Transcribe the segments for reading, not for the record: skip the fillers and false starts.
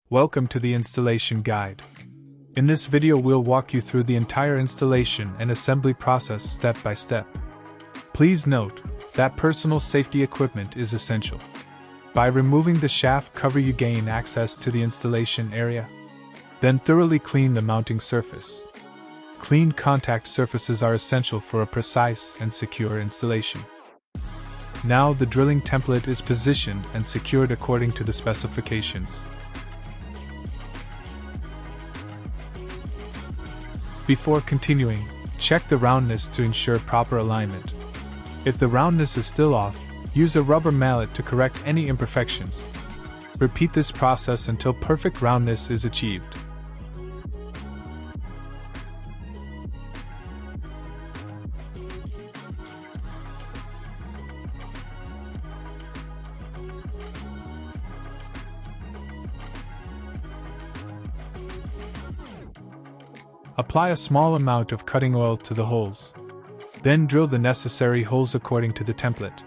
Welcome to the installation guide. In this video we'll walk you through the entire installation and assembly process step by step. Please note that personal safety equipment is essential. By removing the shaft cover you gain access to the installation area. Then thoroughly clean the mounting surface. Clean contact surfaces are essential for a precise and secure installation. Now the drilling template is positioned and secured according to the specifications. Before continuing, check the roundness to ensure proper alignment. If the roundness is still off, use a rubber mallet to correct any imperfections. Repeat this process until perfect roundness is achieved. Apply a small amount of cutting oil to the holes. Then drill the necessary holes according to the template.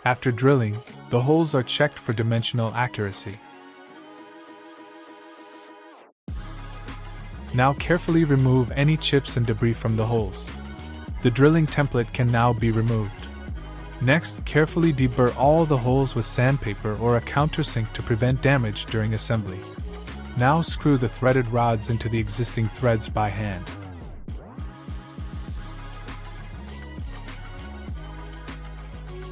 After drilling, the holes are checked for dimensional accuracy. Now carefully remove any chips and debris from the holes. The drilling template can now be removed. Next, carefully deburr all the holes with sandpaper or a countersink to prevent damage during assembly. Now screw the threaded rods into the existing threads by hand.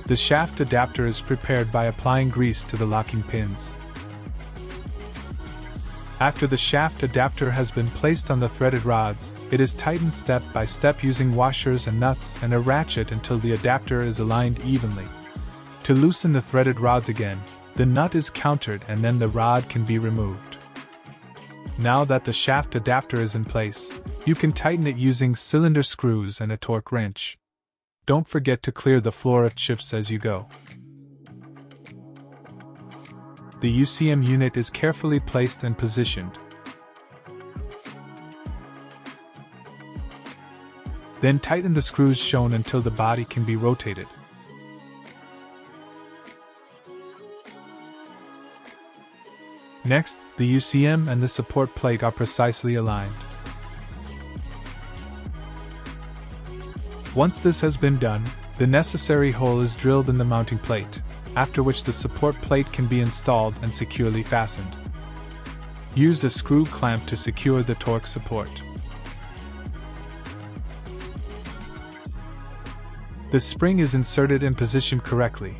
The shaft adapter is prepared by applying grease to the locking pins. After the shaft adapter has been placed on the threaded rods, it is tightened step by step using washers and nuts and a ratchet until the adapter is aligned evenly. To loosen the threaded rods again, the nut is countered and then the rod can be removed. Now that the shaft adapter is in place, you can tighten it using cylinder screws and a torque wrench. Don't forget to clear the floor of chips as you go. The UCM unit is carefully placed and positioned. Then tighten the screws shown until the body can be rotated. Next, the UCM and the support plate are precisely aligned. Once this has been done, the necessary hole is drilled in the mounting plate, after which the support plate can be installed and securely fastened. Use a screw clamp to secure the torque support. The spring is inserted and positioned correctly,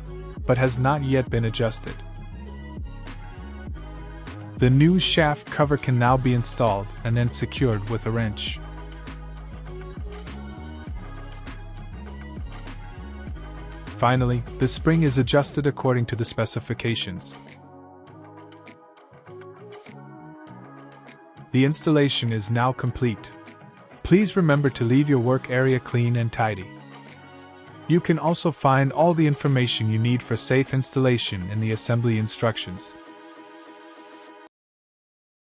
but has not yet been adjusted. The new shaft cover can now be installed and then secured with a wrench. Finally, the spring is adjusted according to the specifications. The installation is now complete. Please remember to leave your work area clean and tidy. You can also find all the information you need for safe installation in the assembly instructions.